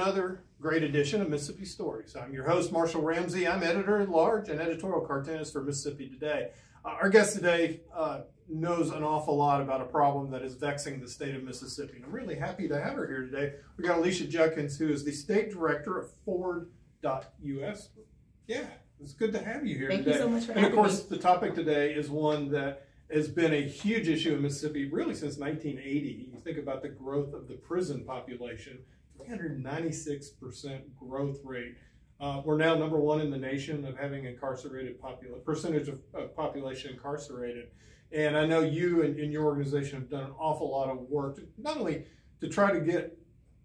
another great edition of Mississippi Stories. I'm your host, Marshall Ramsey. I'm editor-at-large and editorial cartoonist for Mississippi Today. Our guest today knows an awful lot about a problem that is vexing the state of Mississippi. And I'm really happy to have her here today. We got Alesha Judkins, who is the state director of Forward.us. Yeah, it's good to have you here today. Thank you so much for having me. And of course, the topic today is one that has been a huge issue in Mississippi really since 1980. You think about the growth of the prison population, 396% growth rate. We're now #1 in the nation of having incarcerated percentage of population incarcerated. And I know you and your organization have done an awful lot of work, not only to try to get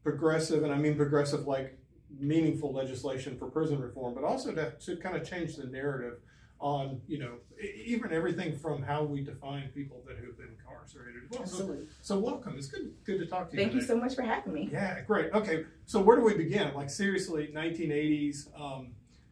progressive, and I mean progressive like meaningful legislation for prison reform, but also to kind of change the narrative on, you know, even everything from how we define people that have been incarcerated. Well, Absolutely. So welcome. It's good to talk to you. Thank you so much for having me. Yeah, great. Okay, so where do we begin? Like seriously, 1980s,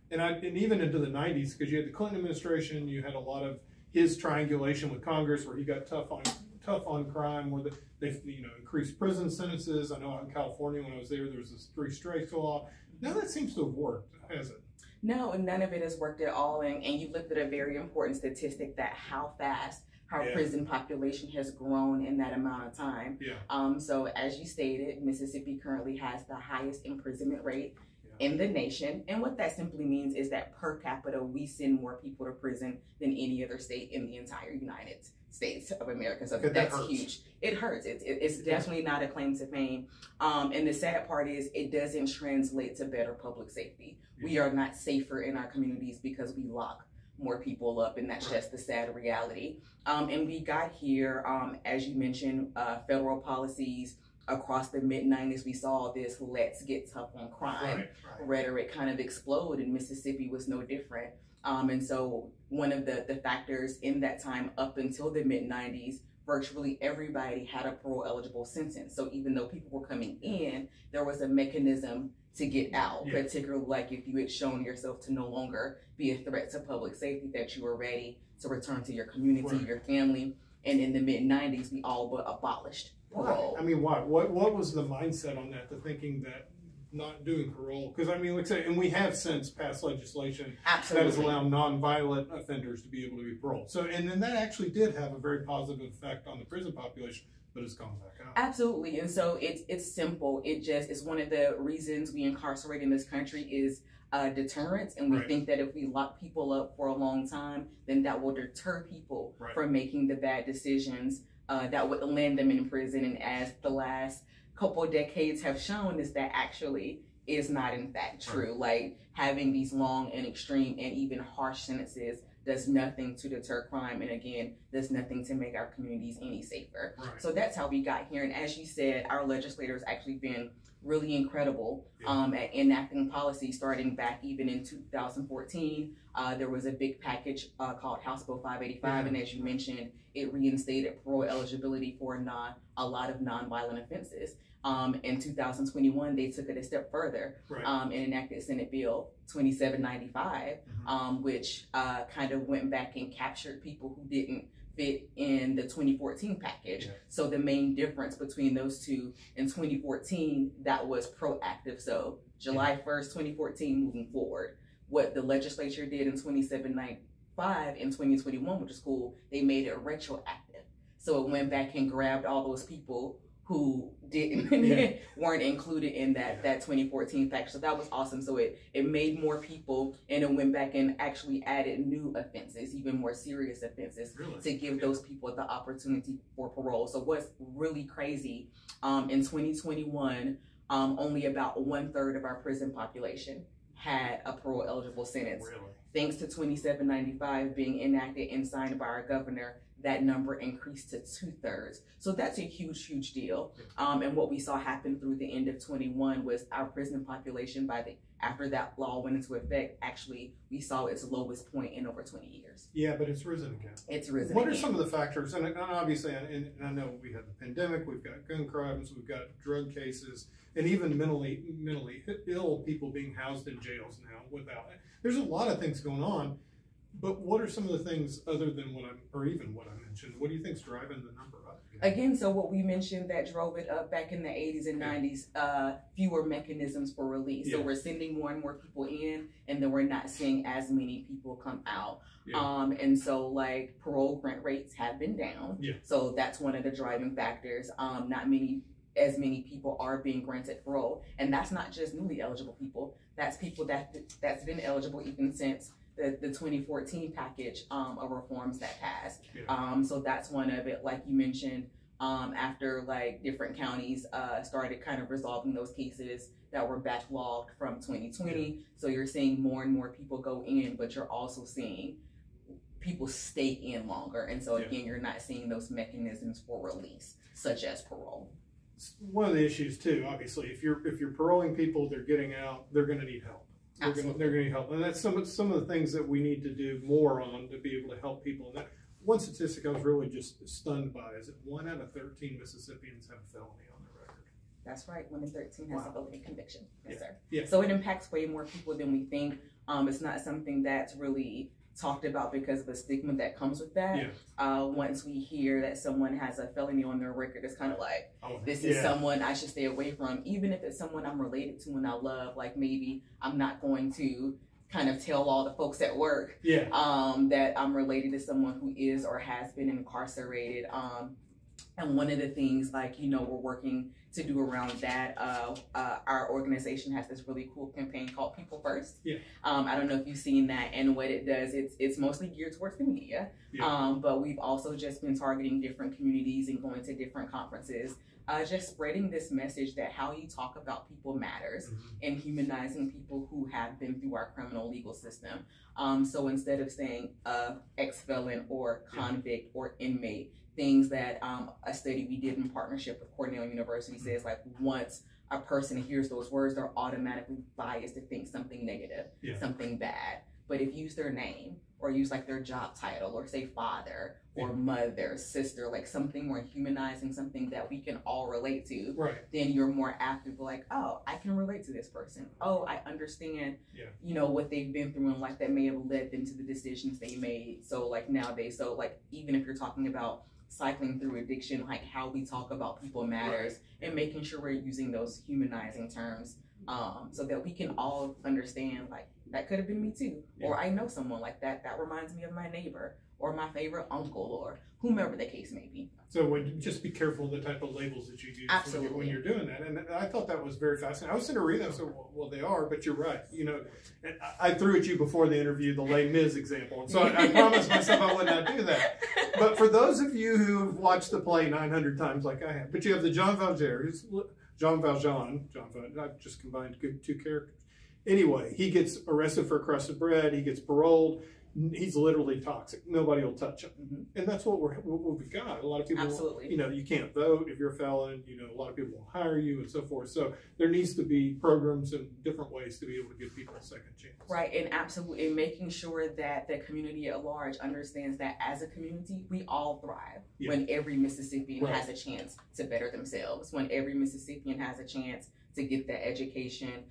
and even into the 90s, because you had the Clinton administration, you had a lot of his triangulation with Congress, where he got tough on crime, where they increased prison sentences. I know out in California when I was there was this 3 strikes law. Now that seems to have worked, has it? No, none of it has worked at all. And you looked at a very important statistic, that how fast our prison population has grown in that amount of time. Yeah. So as you stated, Mississippi currently has the highest imprisonment rate in the nation. And what that simply means is that per capita, we send more people to prison than any other state in the entire United States of America. So that's huge. It hurts. It's definitely not a claim to fame. And the sad part is it doesn't translate to better public safety. We are not safer in our communities because we lock more people up, and that's just the sad reality. And we got here, as you mentioned, federal policies. Across the mid-90s, we saw this "let's get tough on crime" rhetoric kind of explode, and Mississippi was no different. And so one of the factors in that time up until the mid-90s, virtually everybody had a parole-eligible sentence. So even though people were coming in, there was a mechanism to get out, particularly like if you had shown yourself to no longer be a threat to public safety, that you were ready to return to your community, your family. And in the mid-90s, we all but abolished parole. I mean, why? What was the mindset on that, the thinking that not doing parole? Because I mean, like I say, and we have since passed legislation that has allowed non-violent offenders to be able to be paroled. So, and then that actually did have a very positive effect on the prison population, but it's gone back out. Absolutely. And so it's simple. It just is one of the reasons we incarcerate in this country is deterrence, and we think that if we lock people up for a long time, then that will deter people from making the bad decisions that would land them in prison. And as the last couple of decades have shown, is that actually is not in fact true. Like having these long and extreme and even harsh sentences does nothing to deter crime, and again, does nothing to make our communities any safer. So that's how we got here. And as you said, our legislators actually been really incredible at enacting policy starting back even in 2014. There was a big package called House Bill 585, and as you mentioned, it reinstated parole eligibility for a lot of nonviolent offenses. In 2021, they took it a step further and enacted Senate Bill 2795, which kind of went back and captured people who didn't fit in the 2014 package. So the main difference between those two, in 2014, that was proactive. So July 1st, 2014, moving forward. What the legislature did in 2795 in 2021, which is cool, they made it retroactive. So it went back and grabbed all those people who weren't included in that 2014 package. So that was awesome. So it made more people, and it went back and actually added new offenses, even more serious offenses, to give those people the opportunity for parole. So what's really crazy, in 2021, only about 1/3 of our prison population had a parole eligible sentence. Thanks to 2795 being enacted and signed by our governor, that number increased to 2/3. So that's a huge, huge deal. And what we saw happen through the end of 21 was our prison population after that law went into effect, actually, we saw its lowest point in over 20 years. Yeah, but it's risen again. It's risen What again. are some of the factors? And obviously, and I know we have the pandemic, we've got gun crimes, we've got drug cases, and even mentally ill people being housed in jails now without it. There's a lot of things going on. But what are some of the things other than what I mentioned? What do you think's driving the number up? Again, so what we mentioned that drove it up back in the 80s and 90s, fewer mechanisms for release. So we're sending more and more people in, and then we're not seeing as many people come out. And so like parole grant rates have been down. So that's one of the driving factors. Not as many people are being granted parole, and that's not just newly eligible people. That's people that's been eligible even since the 2014 package of reforms that passed. So that's one of it. Like you mentioned, after like different counties started kind of resolving those cases that were backlogged from 2020. So you're seeing more and more people go in, but you're also seeing people stay in longer. And so again, you're not seeing those mechanisms for release, such as parole. One of the issues too, obviously, if you're paroling people, they're getting out, they're going to need help. They're going to need help, and that's some of the things that we need to do more on to be able to help people. And that one statistic I was really just stunned by is that 1 out of 13 Mississippians have a felony on their record. That's right. 1 in 13 has a felony conviction. Yes, sir. Yeah. So it impacts way more people than we think. It's not something that's really talked about because of the stigma that comes with that. Once we hear that someone has a felony on their record, it's kind of like, this is someone I should stay away from, even if it's someone I'm related to and I love. Like maybe I'm not going to kind of tell all the folks at work that I'm related to someone who is or has been incarcerated. And one of the things, like, we're working to do around that, our organization has this really cool campaign called People First. I don't know if you've seen that, and what it does, it's mostly geared towards the media, but we've also just been targeting different communities and going to different conferences, just spreading this message that how you talk about people matters, and humanizing people who have been through our criminal legal system. So instead of saying ex-felon or convict or inmate, things that a study we did in partnership with Cornell University says, like, once a person hears those words, they're automatically biased to think something negative, something bad. But if you use their name or use like their job title or say father or mother, sister, like something more humanizing, something that we can all relate to, then you're more apt to be like, oh, I can relate to this person. Oh, I understand, what they've been through and like that may have led them to the decisions they made. So like nowadays, so like even if you're talking about cycling through addiction, like how we talk about people matters, and making sure we're using those humanizing terms so that we can all understand, like, that could have been me too, or I know someone like that. That reminds me of my neighbor or my favorite uncle or whomever the case may be. So just be careful of the type of labels that you use when you're doing that. And I thought that was very fascinating. I was sitting to read that and said, well, they are, but you're right. And I threw at you before the interview the Les Mis example. And so I promised myself I would not do that. But for those of you who have watched the play 900 times like I have, but you have the Jean Valjean, I've just combined two characters. Anyway, he gets arrested for a crust of bread. He gets paroled. He's literally toxic. Nobody will touch him. And that's what we've got. A lot of people, you can't vote if you're a felon. A lot of people won't hire you and so forth. So there needs to be programs and different ways to be able to give people a second chance. Right, and absolutely, and making sure that the community at large understands that as a community, we all thrive when every Mississippian has a chance to better themselves, when every Mississippian has a chance to get that education,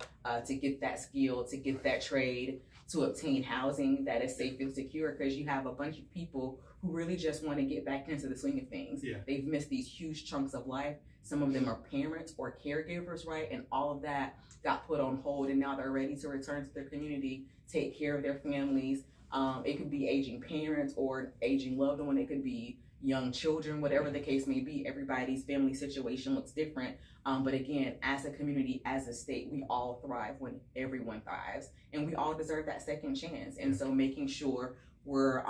to get that skill, to get that trade, to obtain housing that is safe and secure, because you have a bunch of people who really just want to get back into the swing of things. They've missed these huge chunks of life. Some of them are parents or caregivers, right? And all of that got put on hold, and now they're ready to return to their community, take care of their families. It could be aging parents or aging loved one. It could be young children, whatever the case may be. Everybody's family situation looks different. But again, as a community, as a state, we all thrive when everyone thrives, and we all deserve that second chance. And so making sure we're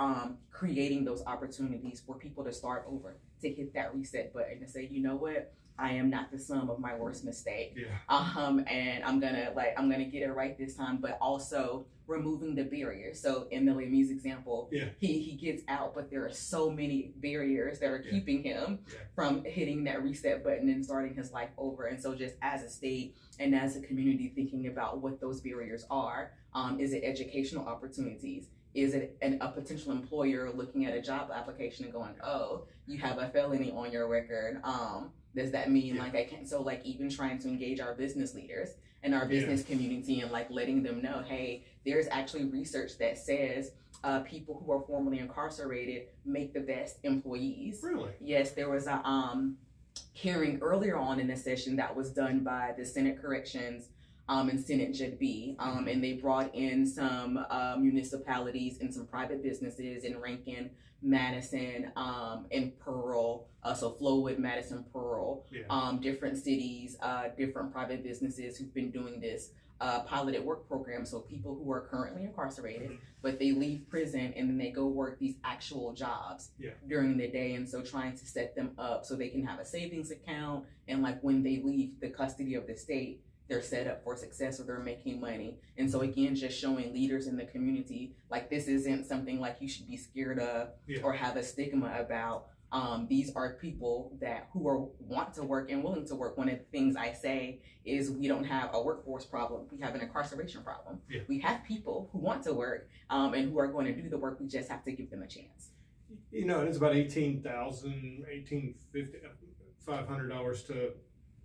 creating those opportunities for people to start over, to hit that reset button, to say, you know what, I am not the sum of my worst mistake. And I'm gonna get it right this time, but also removing the barriers. So in the Les Mis example, he gets out, but there are so many barriers that are keeping him from hitting that reset button and starting his life over. And so just as a state and as a community, thinking about what those barriers are. Is it educational opportunities? Is it a potential employer looking at a job application and going, oh, you have a felony on your record? Does that mean like I can't? So like even trying to engage our business leaders and our business community and like letting them know, hey, there's actually research that says people who are formerly incarcerated make the best employees. Really? Yes, there was a hearing earlier on in the session that was done by the Senate Corrections and Senate Jud B, and they brought in some municipalities and some private businesses in Rankin, Madison, and Pearl, so Flowood, Madison, Pearl, different cities, different private businesses who've been doing this piloted work program. So people who are currently incarcerated, but they leave prison and then they go work these actual jobs during the day. And so trying to set them up so they can have a savings account, and like when they leave the custody of the state, they're set up for success or they're making money. And so again, just showing leaders in the community, like this isn't something like you should be scared of or have a stigma about. These are people who want to work and willing to work. One of the things I say is we don't have a workforce problem. We have an incarceration problem. We have people who want to work and who are going to do the work. We just have to give them a chance. You know, it's about $500 to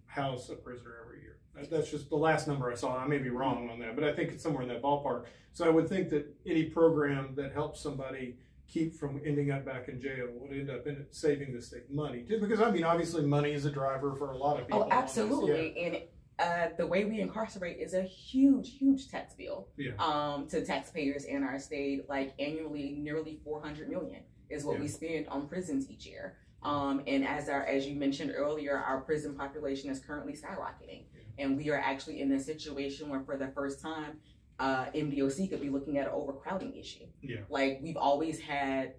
house a prisoner every year. That's just the last number I saw. I may be wrong on that, but I think it's somewhere in that ballpark. So I would think that any program that helps somebody keep from ending up back in jail would end up saving the state money. Just because, I mean, obviously money is a driver for a lot of people. Oh, absolutely. And the way we incarcerate is a huge, huge tax bill to taxpayers in our state. Like annually, nearly $400 million is what we spend on prisons each year. And as you mentioned earlier, our prison population is currently skyrocketing. And we are actually in a situation where for the first time, MDOC could be looking at an overcrowding issue. Like we've always had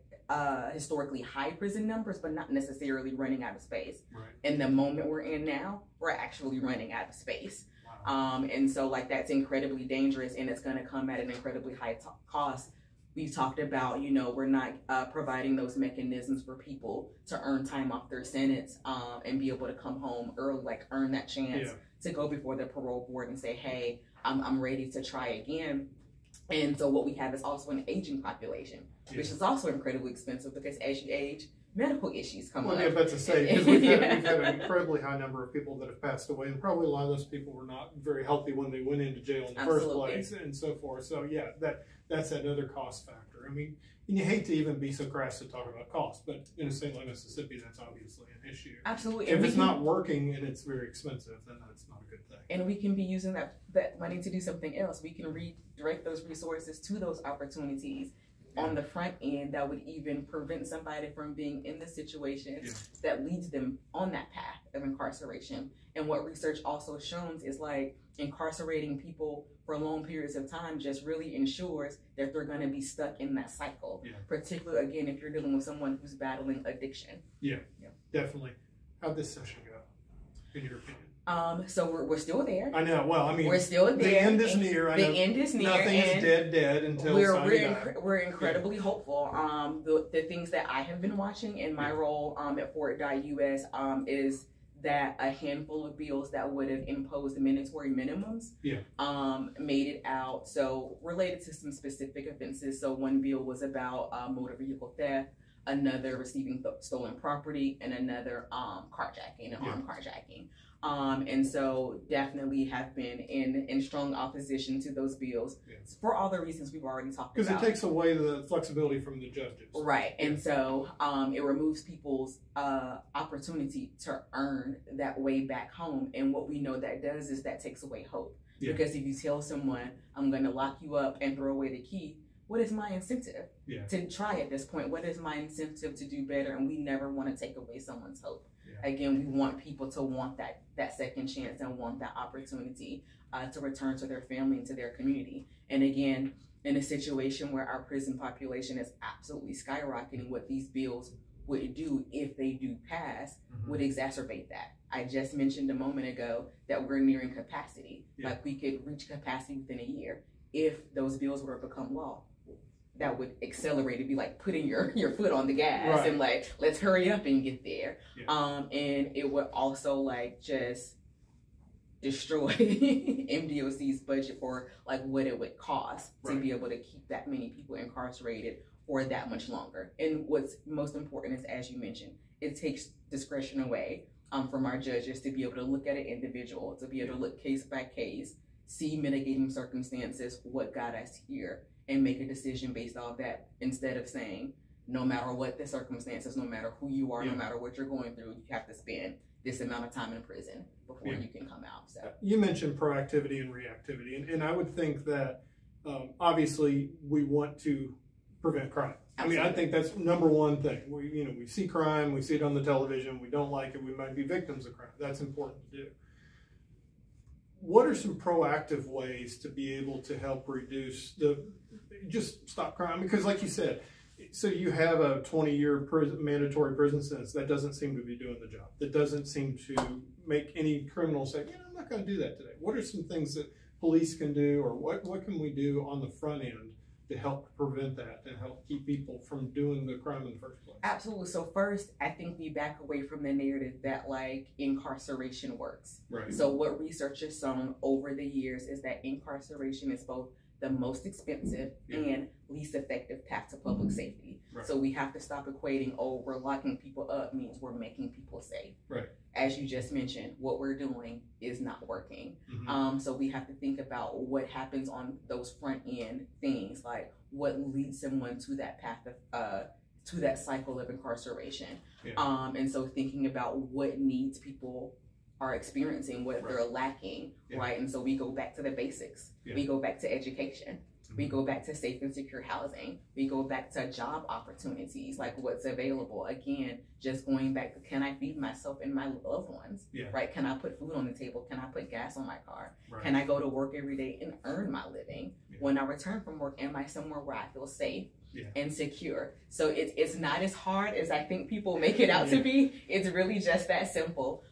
historically high prison numbers, but not necessarily running out of space. In the moment we're in now, we're actually running out of space. And so like that's incredibly dangerous, and it's going to come at an incredibly high cost. We've talked about, you know, we're not providing those mechanisms for people to earn time off their sentence and be able to come home early, like earn that chance to go before the parole board and say, hey, I'm ready to try again. And so what we have is also an aging population, which is also incredibly expensive because as you age, medical issues come up. Yeah, but to say, because we've had an incredibly high number of people that have passed away, and probably a lot of those people were not very healthy when they went into jail in the first place, and so forth. So yeah, that's another cost factor. I mean, and you hate to even be so crass to talk about cost, but in a state like Mississippi, that's obviously an issue. Absolutely. If it's not working and it's very expensive, then that's not a good thing. And we can be using that money to do something else. We can redirect those resources to those opportunities on the front end that would even prevent somebody from being in the situation that leads them on that path of incarceration. And what research also shows is like incarcerating people for long periods of time just really ensures that they're going to be stuck in that cycle. Particularly, again, if you're dealing with someone who's battling addiction. Definitely. How'd this session go, in your opinion? So we're still there. I know. Well, I mean, we're still there. The end is near. The end is near. Nothing is dead until we're incredibly hopeful. The things that I have been watching in my role at Fort.US is that a handful of bills that would have imposed mandatory minimums made it out. So related to some specific offenses. So one bill was about motor vehicle theft, another receiving stolen property, and another carjacking, armed carjacking. And so definitely have been in strong opposition to those bills for all the reasons we've already talked about. Because it takes away the flexibility from the judges. Right. And so it removes people's opportunity to earn that way back home. And what we know that does is that takes away hope. Because if you tell someone, I'm going to lock you up and throw away the key, what is my incentive to try at this point? What is my incentive to do better? And we never want to take away someone's hope. Again, we want people to want that second chance and want that opportunity to return to their family and to their community. And again, in a situation where our prison population is absolutely skyrocketing, what these bills would do if they do pass would exacerbate that. I just mentioned a moment ago that we're nearing capacity. Like we could reach capacity within a year if those bills were to become law. That would accelerate it, be like putting your foot on the gas and like, let's hurry up and get there. And it would also like just destroy MDOC's budget for like what it would cost to be able to keep that many people incarcerated for that much longer. And what's most important is, as you mentioned, it takes discretion away from our judges to be able to look at an individual, to be able to look case by case, see mitigating circumstances, what got us here, and make a decision based off that, instead of saying, no matter what the circumstances, no matter who you are, no matter what you're going through, you have to spend this amount of time in prison before you can come out. So you mentioned proactivity and reactivity, and I would think that obviously we want to prevent crime. Absolutely. I mean, I think that's number one thing. We see crime, we see it on the television, we don't like it, we might be victims of crime. That's important to do. What are some proactive ways to be able to help reduce just stop crime? Because like you said, so you have a 20-year mandatory prison sentence that doesn't seem to be doing the job. That doesn't seem to make any criminal say, I'm not going to do that today. What are some things that police can do, or what can we do on the front end to help prevent that and help keep people from doing the crime in the first place? Absolutely. So first, I think we back away from the narrative that like incarceration works. Right. So what research has shown over the years is that incarceration is both the most expensive and least effective path to public safety. Right. So we have to stop equating, we're locking people up means we're making people safe. Right. As you just mentioned, what we're doing is not working. So we have to think about what happens on those front end things, like what leads someone to that path of, to that cycle of incarceration. And so thinking about what needs people are experiencing, what they're lacking, right? And so we go back to the basics. We go back to education. We go back to safe and secure housing. We go back to job opportunities, like what's available. Again, just going back to, can I feed myself and my loved ones, right? Can I put food on the table? Can I put gas on my car? Can I go to work every day and earn my living? When I return from work, am I somewhere where I feel safe and secure? So it's not as hard as I think people make it out to be. It's really just that simple.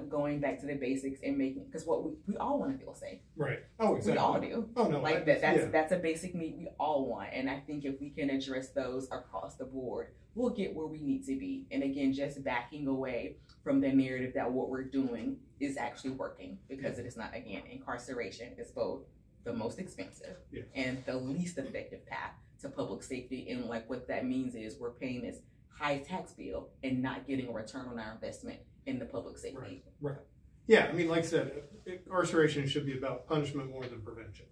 Going back to the basics and making, because what we all want to feel safe. Right. Oh, exactly. We all do. Oh, no. Like that's a basic need we all want. And I think if we can address those across the board, we'll get where we need to be. And again, just backing away from the narrative that what we're doing is actually working, because it is not. Again, incarceration is both the most expensive and the least effective path to public safety. And like what that means is we're paying this high tax bill and not getting a return on our investment in the public safety. Right. Yeah, I mean, like I said, incarceration should be about punishment more than prevention.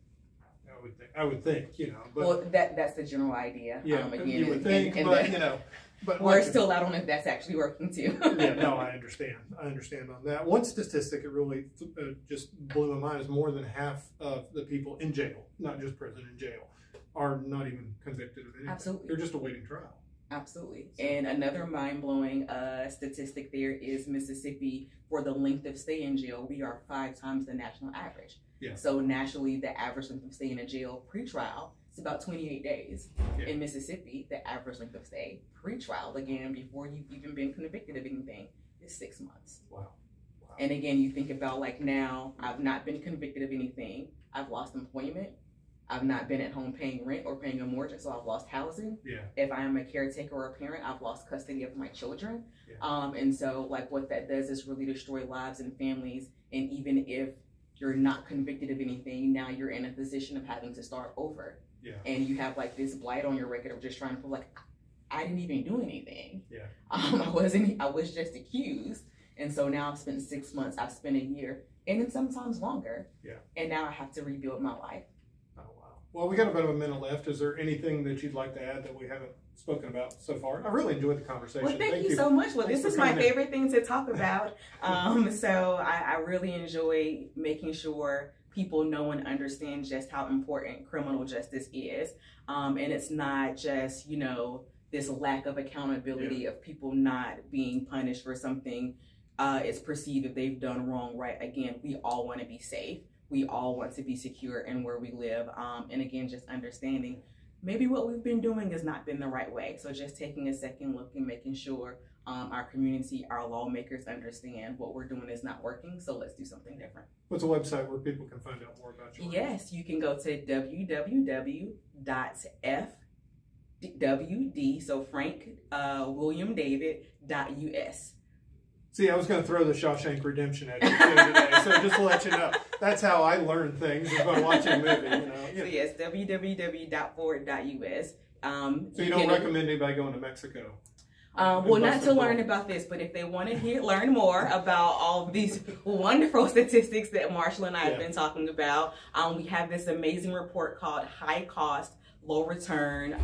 I would think, But, well, that's the general idea. Yeah, again, you would think, but we're still out on if that's actually working too. Yeah, no, I understand. I understand on that. One statistic that really just blew my mind is more than half of the people in jail, not just prison, in jail, are not even convicted of anything. Absolutely. They're just awaiting trial. Absolutely. And another mind-blowing statistic there is Mississippi, for the length of stay in jail, we are 5 times the national average. Yeah. So nationally, the average length of stay in a jail pre-trial is about 28 days. In Mississippi, the average length of stay pre-trial, again, before you've even been convicted of anything, is 6 months. Wow. And again, you think about like now, I've not been convicted of anything. I've lost employment. I've not been at home paying rent or paying a mortgage, so I've lost housing. If I am a caretaker or a parent, I've lost custody of my children. And so like what that does is really destroy lives and families. And even if you're not convicted of anything, now you're in a position of having to start over. And you have like this blight on your record of just trying to prove like, I didn't even do anything. I was just accused. And so now I've spent 6 months, I've spent a year, and then sometimes longer. And now I have to rebuild my life. Well, we got about a minute left. Is there anything that you'd like to add that we haven't spoken about so far? I really enjoyed the conversation. Well, thank you so much. Well, this is my favorite thing to talk about. So I really enjoy making sure people know and understand just how important criminal justice is. And it's not just, this lack of accountability of people not being punished for something it's perceived that they've done wrong, right? Again, we all want to be safe. We all want to be secure in where we live. And again, just understanding maybe what we've been doing has not been the right way. So just taking a second look and making sure our community, our lawmakers understand what we're doing is not working. So let's do something different. What's a website where people can find out more about you? Yes, you can go to www.fwd, so Frank William David.us. See, I was going to throw the Shawshank Redemption at you today, so just to let you know, that's how I learn things if I'm watching a movie. So yes, www.ford.us. So you don't recommend anybody going to Mexico? Well, not to learn about this, but if they want to learn more about all of these wonderful statistics that Marshall and I have been talking about, we have this amazing report called High Cost low return,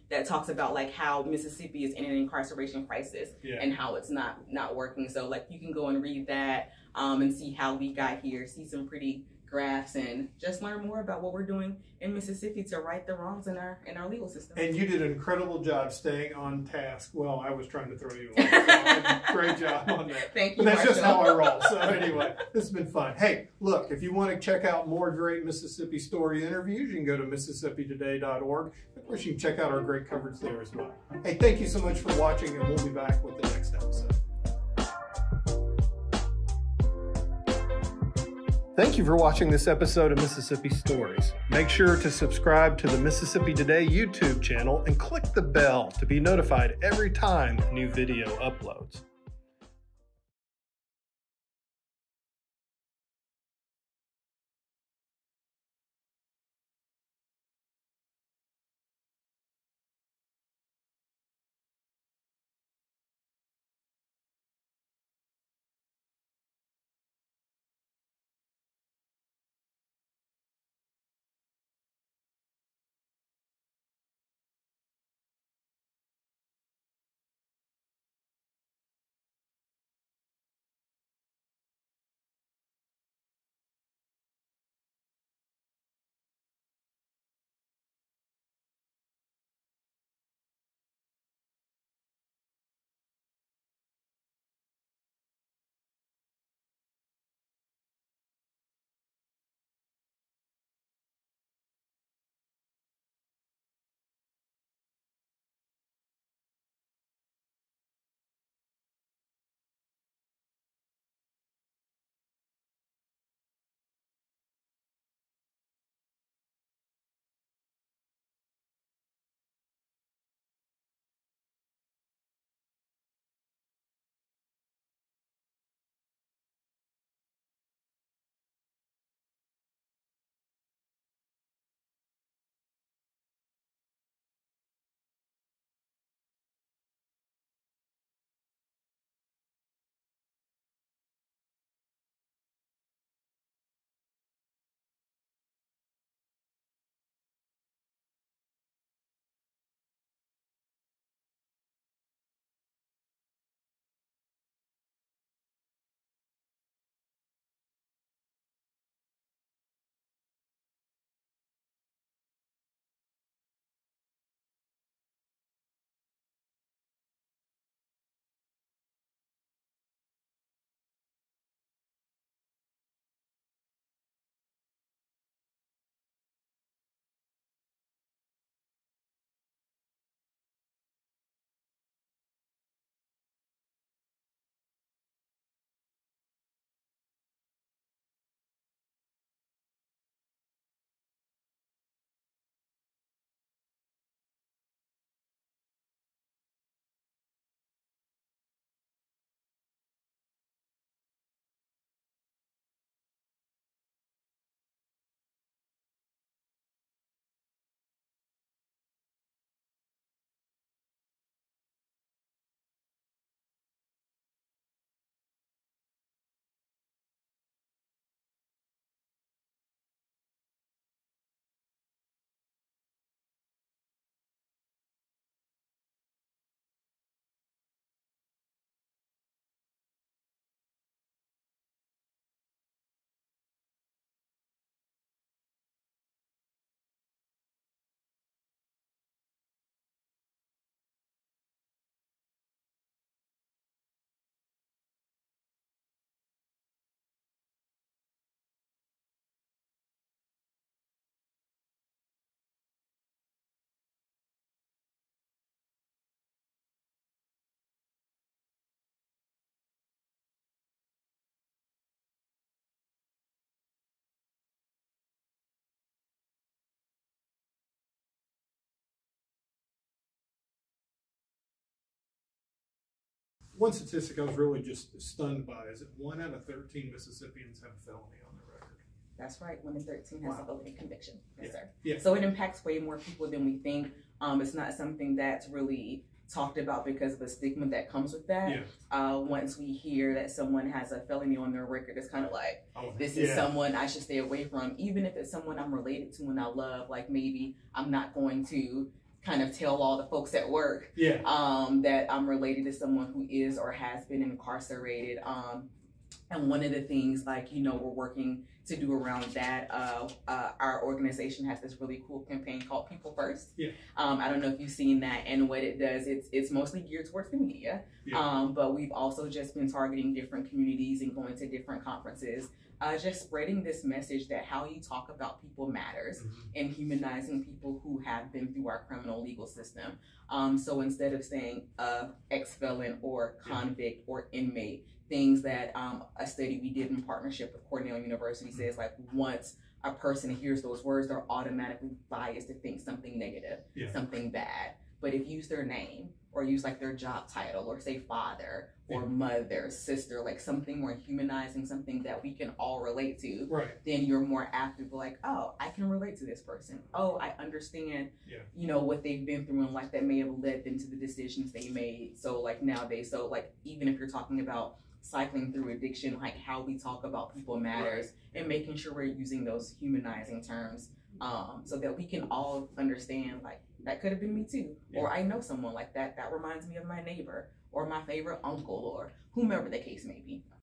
that talks about like how Mississippi is in an incarceration crisis and how it's not working. So like you can go and read that and see how we got here, see some pretty graphs, and just learn more about what we're doing in Mississippi to right the wrongs in our legal system. And you did an incredible job staying on task. Well, I was trying to throw you off. So great job on that. Thank you. But that's just how I roll. So anyway, this has been fun. Hey, look, if you want to check out more great Mississippi story interviews, you can go to MississippiToday.org. Of course, you can check out our great coverage there as well. Hey, thank you so much for watching, and we'll be back with the next episode. Thank you for watching this episode of Mississippi Stories. Make sure to subscribe to the Mississippi Today YouTube channel and click the bell to be notified every time a new video uploads. One statistic I was really just stunned by is that 1 out of 13 Mississippians have a felony on their record. That's right. 1 in 13 has a felony conviction. Yes, sir. Yeah. So it impacts way more people than we think. It's not something that's really talked about because of the stigma that comes with that. Once we hear that someone has a felony on their record, it's kind of like, this is someone I should stay away from, even if it's someone I'm related to and I love. Like, maybe I'm not going to kind of tell all the folks at work that I'm related to someone who is or has been incarcerated. And one of the things, like, you know, we're working to do around that, our organization has this really cool campaign called People First. I don't know if you've seen that, and what it does, it's mostly geared towards the media, but we've also just been targeting different communities and going to different conferences, just spreading this message that how you talk about people matters, and humanizing people who have been through our criminal legal system. So instead of saying ex-felon or convict or inmate, things that a study we did in partnership with Cornell University says, like, once a person hears those words, they're automatically biased to think something negative, something bad. But if you use their name, or use like their job title, or say father or mother, sister, like something more humanizing, something that we can all relate to, then you're more apt to be like, oh, I can relate to this person. Oh, I understand, you know, what they've been through and like that may have led them to the decisions they made. So like nowadays, so like even if you're talking about cycling through addiction, like how we talk about people matters, and making sure we're using those humanizing terms, so that we can all understand, like, that could have been me too, or I know someone like that, that reminds me of my neighbor, or my favorite uncle, or whomever the case may be.